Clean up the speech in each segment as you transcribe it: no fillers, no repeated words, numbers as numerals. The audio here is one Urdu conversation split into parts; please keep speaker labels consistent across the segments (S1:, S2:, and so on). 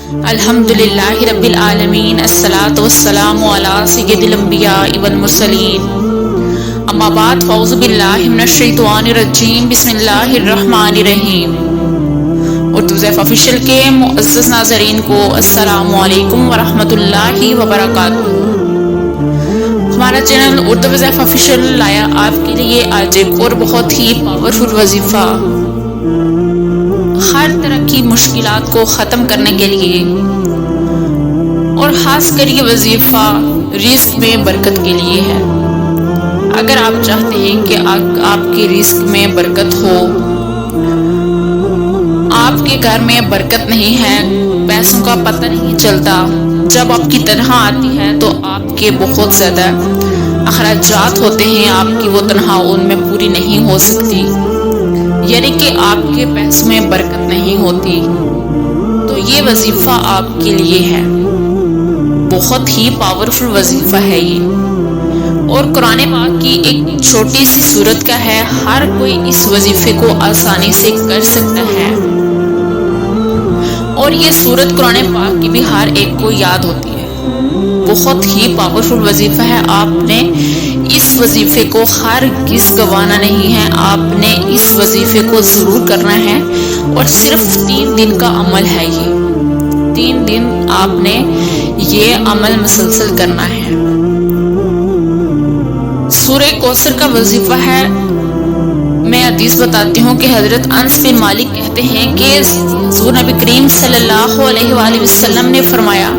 S1: الحمدللہ رب العالمین، الصلاۃ والسلام علی سید الانبیاء والمرسلین، اما بعد، فاعوذ باللہ من الشیطان الرجیم، بسم اللہ الرحمن الرحیم۔ اردو ضیف آفیشیل کے معزز ناظرین کو السلام علیکم ورحمۃ اللہ وبرکاتہ۔ ہمارا چینل اردو ضیف آفیشیل لایا آپ کے لیے آج ایک اور بہت ہی پاورفل وظیفہ، ہر طرح کی مشکلات کو ختم کرنے کے لیے، اور خاص کر یہ وظیفہ رزق میں برکت کے لیے ہے۔ اگر آپ چاہتے ہیں کہ آپ کے رزق میں برکت ہو، آپ کے گھر میں برکت نہیں ہے، پیسوں کا پتہ نہیں چلتا، جب آپ کی تنخواہ آتی ہے تو آپ کے بہت زیادہ اخراجات ہوتے ہیں، آپ کی وہ تنخواہ ان میں پوری نہیں ہو سکتی، یعنی کہ آپ کے پیسوں میں برکت نہیں ہوتی، تو یہ وظیفہ آپ کے لیے ہے۔ بہت ہی پاورفل وظیفہ ہے یہ، اور قرآن پاک کی ایک چھوٹی سی سورت کا ہے، ہر کوئی اس وظیفے کو آسانی سے کر سکتا ہے، اور یہ سورت قرآن پاک کی بھی ہر ایک کو یاد ہوتی ہے۔ بہت ہی پاورفل وظیفہ ہے، آپ نے اس وظیفے کو ہرگز گنوانا نہیں ہے، آپ نے اس وظیفے کو ضرور کرنا ہے، اور صرف 3 دن کا عمل ہے یہ، 3 دن آپ نے یہ عمل مسلسل کرنا ہے۔ سورہ کوثر کا وظیفہ ہے، میں حدیث بتاتی ہوں کہ حضرت انس بن مالک کہتے ہیں کہ حضور نبی کریم صلی اللہ علیہ وآلہ وسلم نے فرمایا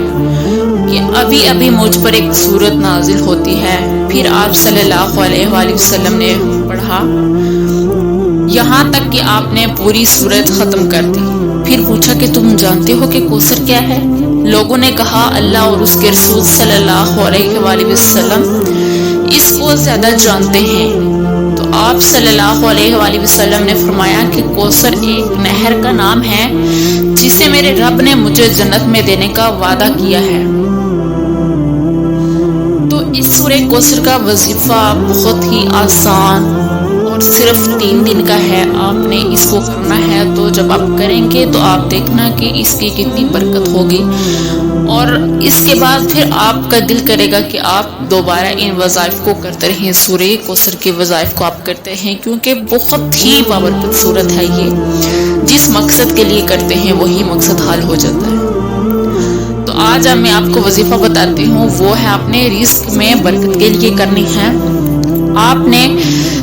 S1: کہ ابھی ابھی مجھ پر ایک سورت نازل ہوتی ہے، پھر آپ صلی اللہ علیہ وآلہ وسلم نے پڑھا یہاں تک کہ آپ نے پوری سورت ختم کر دی، پھر پوچھا کہ تم جانتے ہو کہ کوثر کیا ہے؟ لوگوں نے کہا اللہ اور اس کے رسول صلی اللہ علیہ وآلہ وسلم اس کو زیادہ جانتے ہیں، تو آپ صلی اللہ علیہ وآلہ وسلم نے فرمایا کہ کوثر ایک نہر کا نام ہے جسے میرے رب نے مجھے جنت میں دینے کا وعدہ کیا ہے۔ تو اس سورہ کوثر کا وظیفہ بہت ہی آسان اور صرف 3 دن کا ہے، آپ نے اس کو کرنا ہے، تو جب آپ کریں گے تو آپ دیکھنا کہ اس کی کتنی برکت ہوگی، اور اس کے بعد پھر آپ کا دل کرے گا کہ آپ دوبارہ ان وظائف کو کرتے رہیں، سورہ کوثر کے وظائف کو آپ کرتے ہیں، کیونکہ بہت ہی پاورفل صورت ہے یہ، جس مقصد کے لیے کرتے ہیں وہی مقصد حل ہو جاتا ہے۔ تو آج میں آپ کو وظیفہ بتاتی ہوں، وہ ہے آپ نے رزق میں برکت کے لیے کرنی ہے۔ آپ نے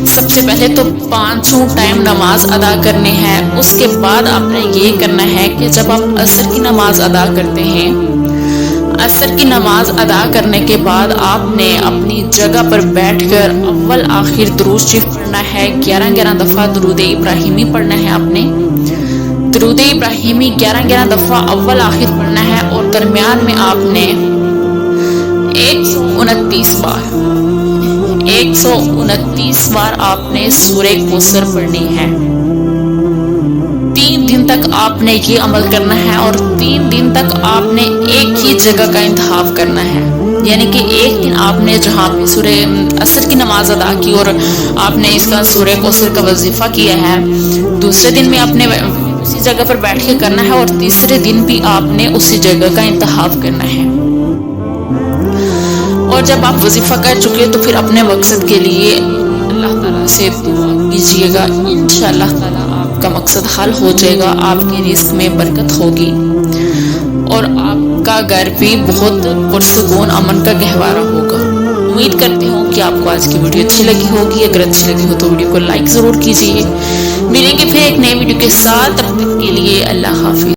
S1: سب سے پہلے تو 5 ٹائم نماز ادا کرنی ہے، اس کے بعد آپ نے یہ کرنا ہے کہ جب آپ عصر کی نماز ادا کرتے ہیں، عصر کی نماز ادا کرنے کے بعد آپ نے اپنی جگہ پر بیٹھ کر اول آخر درود شریف پڑھنا ہے، 11 دفعہ درود ابراہیمی پڑھنا ہے، آپ نے درود ابراہیمی 11 دفعہ اول آخر پڑھنا ہے، اور درمیان میں آپ نے 129 بار آپ نے سورہ کوثر پڑھنی ہے۔ 3 دن تک آپ نے یہ عمل کرنا ہے، اور 3 دن تک آپ نے ایک ہی جگہ کا انتخاب کرنا ہے، یعنی کہ ایک دن آپ نے جہاں پہ سورہ عصر کی نماز ادا کی اور آپ نے اس کا سورہ کوثر کا وظیفہ کیا ہے، دوسرے دن میں آپ نے اسی جگہ پر بیٹھ کے کرنا ہے، اور تیسرے دن بھی آپ نے اسی جگہ کا انتخاب کرنا ہے۔ اور جب آپ وظیفہ کر چکے تو پھر اپنے مقصد کے لیے اللہ تعالیٰ سے دعا کیجیے گا، انشاءاللہ تعالیٰ آپ کا مقصد حل ہو جائے گا، آپ کے رزق میں برکت ہوگی، اور آپ کا گھر بھی بہت پرسکون امن کا گہوارہ ہوگا۔ امید کرتی ہوں کہ آپ کو آج کی ویڈیو اچھی لگی ہوگی، اگر اچھی لگی ہو تو ویڈیو کو لائک ضرور کیجیے۔ ملیں گے پھر ایک نئے ویڈیو کے ساتھ، تب تک کے لیے اللہ حافظ۔